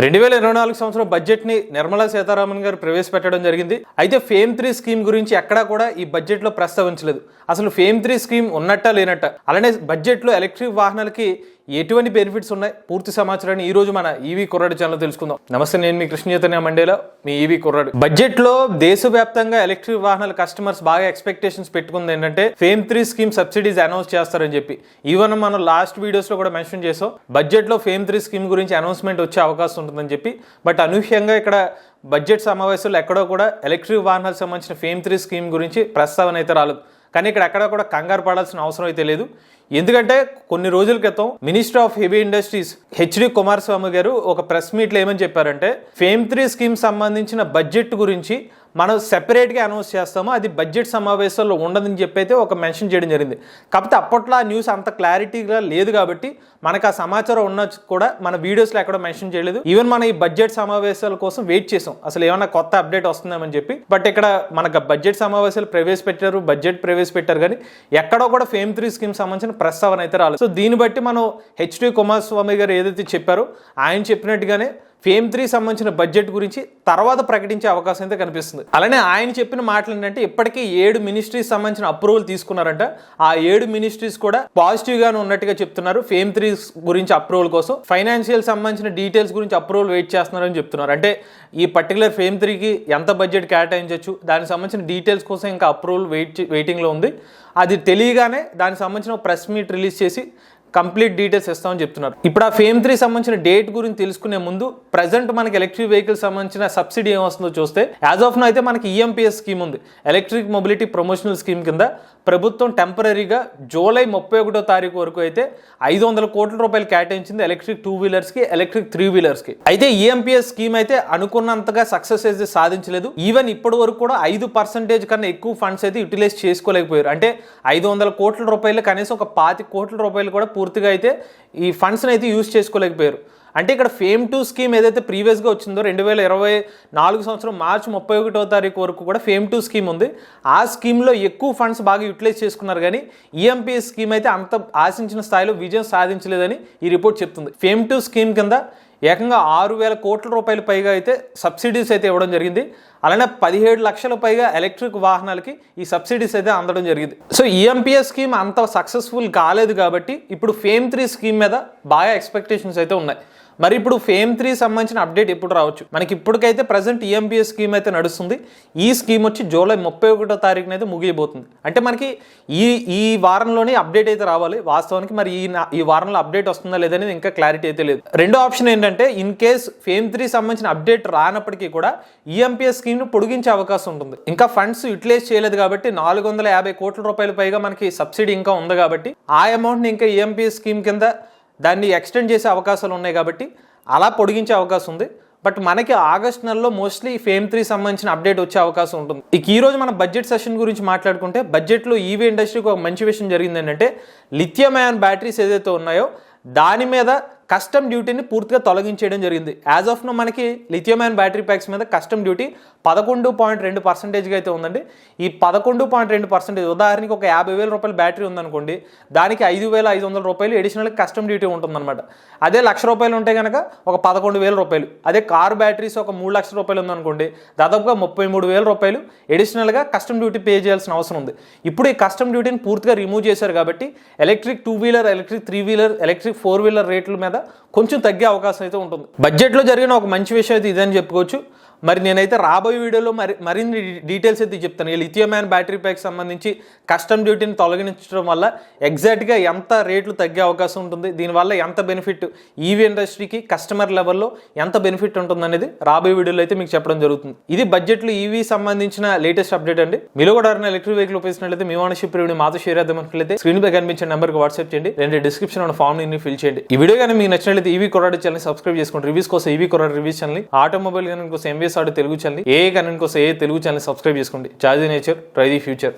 2024 సంవత్సరం బడ్జెట్ని నిర్మలా సీతారామన్ గారు ప్రవేశపెట్టడం జరిగింది. అయితే ఫేమ్ 3 స్కీమ్ గురించి ఎక్కడా కూడా ఈ బడ్జెట్లో ప్రస్తావించలేదు. అసలు ఫేమ్ 3 స్కీమ్ ఉన్నట్టా లేనట్ట, అలానే బడ్జెట్లో ఎలక్ట్రిక్ వాహనాలకి ఎటువంటి బెనిఫిట్స్ ఉన్నాయి, పూర్తి సమాచారాన్ని ఈ రోజు మన ఈవీ కుర్రాడు ఛానల్ తెలుసుకుందాం. నమస్తే, నేను మీ కృష్ణ చైతన్య మండేలా, మీ ఈవీ కుర్రాడు. బడ్జెట్లో దేశవ్యాప్తంగా ఎలక్ట్రిక్ వాహనాల కస్టమర్స్ బాగా ఎక్స్పెక్టేషన్స్ పెట్టుకుంది ఏంటంటే ఫేమ్ 3 స్కీమ్ సబ్సిడీస్ అనౌన్స్ చేస్తారని చెప్పి. ఈవెన్ మనం లాస్ట్ వీడియోస్ లో కూడా మెన్షన్ చేసాం, బడ్జెట్లో ఫేమ్ 3 స్కీమ్ గురించి అనౌన్స్మెంట్ వచ్చే అవకాశం ఉంటుందని చెప్పి. బట్ అనూహ్యంగా ఇక్కడ బడ్జెట్ సమావేశంలో ఎక్కడో కూడా ఎలక్ట్రిక్ వాహనాలకు సంబంధించిన ఫేమ్ 3 స్కీమ్ గురించి ప్రస్తావన అయితే రాలేదు. కానీ ఇక్కడ ఎక్కడ కూడా కంగారు పడాల్సిన అవసరం అయితే లేదు. ఎందుకంటే కొన్ని రోజుల క్రితం minister of heavy industries HD Kumaraswamy గారు ఒక ప్రెస్ మీట్లో ఏమని చెప్పారంటే, ఫేమ్ 3 స్కీమ్ సంబంధించిన బడ్జెట్ గురించి మనం సెపరేట్గా అనౌన్స్ చేస్తాము, అది బడ్జెట్ సమావేశాల్లో ఉండదని చెప్పి అయితే ఒక మెన్షన్ చేయడం జరిగింది. కాకపోతే అప్పట్లో ఆ న్యూస్ అంత క్లారిటీగా లేదు కాబట్టి మనకు ఆ సమాచారం ఉన్న కూడా మన వీడియోస్లో ఎక్కడో మెన్షన్ చేయలేదు. ఈవెన్ మన ఈ బడ్జెట్ సమావేశాల కోసం వెయిట్ చేసాం, అసలు ఏమైనా కొత్త అప్డేట్ వస్తుందేమని చెప్పి. బట్ ఇక్కడ మనకు బడ్జెట్ సమావేశాలు బడ్జెట్ ప్రవేశపెట్టారు కానీ ఎక్కడో కూడా ఫేమ్ 3 స్కీమ్ సంబంధించిన ప్రస్తావన అయితే రాలేదు. సో దీన్ని బట్టి మనం హెచ్డి కుమారస్వామి గారు ఏదైతే చెప్పారో ఆయన చెప్పినట్టుగానే ఫేమ్ 3 సంబంధించిన బడ్జెట్ గురించి తర్వాత ప్రకటించే అవకాశం అయితే కనిపిస్తుంది. అలానే ఆయన చెప్పిన మాటలు ఏంటంటే, ఇప్పటికీ 7 మినిస్ట్రీస్ సంబంధించిన అప్రూవల్ తీసుకున్నారంట. ఆ 7 మినిస్ట్రీస్ కూడా పాజిటివ్ గానే ఉన్నట్టుగా చెప్తున్నారు. ఫేమ్ 3 గురించి అప్రూవల్ కోసం ఫైనాన్షియల్ సంబంధించిన డీటెయిల్స్ గురించి అప్రూవల్ వెయిట్ చేస్తున్నారని చెప్తున్నారు. అంటే ఈ పర్టికులర్ ఫేమ్ 3కి ఎంత బడ్జెట్ కేటాయించవచ్చు, దానికి సంబంధించిన డీటెయిల్స్ కోసం ఇంకా అప్రూవల్ వెయిటింగ్లో ఉంది. అది తెలియగానే దానికి సంబంధించిన ప్రెస్ మీట్ రిలీజ్ చేసి కంప్లీట్ డీటెయిల్స్ ఇస్తామని చెప్తున్నారు. ఇప్పుడు ఆ ఫేమ్ 3 సంబంధించిన డేట్ గురించి తెలుసుకునే ముందు ప్రజెంట్ మనకి ఎలక్ట్రిక్ వెహికల్ సంబంధించిన సబ్సిడీ ఏమొస్తుందో చూస్తే, యాజ్ ఆఫ్ నో అయితే మనకి ఈఎంపీఎస్ స్కీమ్ ఉంది. ఎలక్ట్రిక్ మొబిలిటీ ప్రమోషనల్ స్కీమ్ కింద ప్రభుత్వం టెంపరీగా జూలై 31వ తారీఖు వరకు అయితే 500 కోట్ల రూపాయలు కేటాయించింది ఎలక్ట్రిక్ 2 వీలర్స్కి, ఎలక్ట్రిక్ 3 వీలర్స్కి. అయితే ఈఎంపీఎస్ స్కీమ్ అయితే అనుకున్నంతగా సక్సెస్ అయితే సాధించలేదు. ఈవెన్ ఇప్పటి వరకు కూడా 5% కన్నా ఎక్కువ ఫండ్స్ అయితే యూటిలైజ్ చేసుకోలేకపోయారు. అంటే 500 కోట్ల రూపాయలు కనీసం ఒక 25 కోట్ల రూపాయలు కూడా పూర్తిగా అయితే ఈ ఫండ్స్ని అయితే యూజ్ చేసుకోలేకపోయారు. అంటే ఇక్కడ ఫేమ్ 2 స్కీమ్ ఏదైతే ప్రీవియస్గా వచ్చిందో 2024 సంవత్సరం మార్చి 31వ తారీఖు వరకు కూడా ఫేమ్ 2 స్కీమ్ ఉంది. ఆ స్కీమ్లో ఎక్కువ ఫండ్స్ బాగా యూటిలైజ్ చేసుకున్నారు కానీ ఈఎంపీఎస్ స్కీమ్ అయితే అంత ఆశించిన స్థాయిలో విజయం సాధించలేదని ఈ రిపోర్ట్ చెప్తుంది. ఫేమ్ 2 స్కీమ్ కింద ఏకంగా 6,000 కోట్ల రూపాయల పైగా అయితే సబ్సిడీస్ అయితే ఇవ్వడం జరిగింది. అలానే 17 లక్షల పైగా ఎలక్ట్రిక్ వాహనాలకి ఈ సబ్సిడీస్ అయితే అందడం జరిగింది. సో ఈఎంపీఎస్ స్కీమ్ అంత సక్సెస్ఫుల్ కాలేదు కాబట్టి ఇప్పుడు ఫేమ్ 3 స్కీమ్ మీద బాగా ఎక్స్పెక్టేషన్స్ అయితే ఉన్నాయి. మరి ఇప్పుడు ఫేమ్ 3 సంబంధించిన అప్డేట్ ఎప్పుడు రావచ్చు? మనకి ఇప్పటికైతే ప్రజెంట్ ఈఎంపీఎస్ స్కీమ్ అయితే నడుస్తుంది. ఈ స్కీమ్ వచ్చి జూలై 31వ తారీఖున అయితే ముగియబోతుంది. అంటే మనకి ఈ వారంలోనే అప్డేట్ అయితే రావాలి. వాస్తవానికి మరి ఈ వారంలో అప్డేట్ వస్తుందా లేదనేది ఇంకా క్లారిటీ అయితే లేదు. రెండో ఆప్షన్ ఏంటంటే, ఇన్ కేస్ ఫేమ్ 3 సంబంధించిన అప్డేట్ రానప్పటికీ కూడా ఈఎంపీఎస్ స్కీమ్ను పొడిగించే అవకాశం ఉంటుంది. ఇంకా ఫండ్స్ యూటిలైజ్ చేయలేదు కాబట్టి 450 కోట్ల రూపాయల పైగా మనకి సబ్సిడీ ఇంకా ఉంది కాబట్టి ఆ అమౌంట్ని ఇంకా ఈఎంపీఎస్ స్కీమ్ కింద దాన్ని ఎక్స్టెండ్ చేసే అవకాశాలు ఉన్నాయి కాబట్టి అలా పొడిగించే అవకాశం ఉంది. బట్ మనకి ఆగస్ట్ నెలలో మోస్ట్లీ ఫేమ్ 3 సంబంధించిన అప్డేట్ వచ్చే అవకాశం ఉంటుంది. ఇక ఈ రోజు మనం బడ్జెట్ సెషన్ గురించి మాట్లాడుకుంటే, బడ్జెట్లో ఈవీ ఇండస్ట్రీకి ఒక మంచి విషయం జరిగింది ఏంటంటే, లిథియం అయాన్ బ్యాటరీస్ ఏదైతే ఉన్నాయో దాని మీద కస్టమ్ డ్యూటీని పూర్తిగా తొలగించేయడం జరిగింది. యాజ్ ఆఫ్ నో మనకి లిథియం అయాన్ బ్యాటరీ ప్యాక్స్ మీద కస్టమ్ డ్యూటీ 11.2% అయితే ఉందండి. ఈ 11.2%, ఉదాహరణకి ఒక 50,000 రూపాయల బ్యాటరీ ఉందనుకోండి, దానికి 5,500 రూపాయలు అడిషనల్ కస్టమ్ డ్యూటీ ఉంటుందన్నమాట. అదే 1,00,000 రూపాయలు ఉంటే కనుక ఒక 11,000 రూపాయలు. అదే కార్ బ్యాటరీస్ ఒక 3 లక్షల రూపాయలు ఉందనుకోండి, దాదాపుగా 33,000 రూపాయలు అడిషనల్గా కస్టమ్ డ్యూటీ పే చేయాల్సిన అవసరం ఉంది. ఇప్పుడు ఈ కస్టమ్ డ్యూటీని పూర్తిగా రిమూవ్ చేశారు కాబట్టి electric 2 wheeler, electric 3 wheeler, electric 4 wheeler రేట్ల మీద కొంచెం తగ్గే అవకాశం అయితే ఉంటుంది. బడ్జెట్లో జరిగిన ఒక మంచి విషయం అయితే ఇదని చెప్పుకోవచ్చు. మరి నేనైతే రాబోయే వీడియోలో మరిన్ని డీటెయిల్స్ అయితే చెప్తాను. ఈ లిథియం అయాన్ బ్యాటరీ ప్యాక్ సంబంధించి కస్టమ్ డ్యూటీని తొలగించడం వల్ల ఎగ్జాక్ట్గా ఎంత రేట్లు తగ్గే అవకాశం ఉంటుంది, దీనివల్ల ఎంత బెనిఫిట్ ఈవీ ఇండస్ట్రీకి కస్టమర్ లెవెల్లో ఎంత బెనిఫిట్ ఉంటుంది అనేది రాబోయే వీడియోలో అయితే మీకు చెప్పడం జరుగుతుంది. ఇది బడ్జెట్లో ఈవీ సంబంధించిన లేటెస్ట్ అప్డేట్ అండి. మీలో కూడా ఎవరైనా ఎలక్ట్రిక్ వెహికల్ ఉపయోగించినట్లయితే మీ ఓనర్షిప్ రివ్యూని మాతో షేర్ చేద్దాం అనుకున్నట్లయితే స్క్రీన్ పై కనిపించే నెంబర్కి వాట్సాప్ చేయండి, లేదా డిస్క్రిప్షన్ ఉన్న ఫామ్ ని ఫిల్ చేయండి. ఈ వీడియో కానీ మీకు నచ్చినట్లయితే ఈవీ కుర్రాడు ఛానల్ సబ్స్క్రైబ్ చేసుకోండి. రివ్యూస్ కోసం ఈవీ కుర్రాడు రివ్యూస్ ఛానల్, ఆటోమొబైల్ కోసం ఎంవీఎస్ ఆటో తెలుగు ఛానల్, ఏ కనెంట్ కోసం ఏ తెలుగు ఛానల్ సబ్స్క్రైబ్ చేసుకోండి. Charge nature, try the future.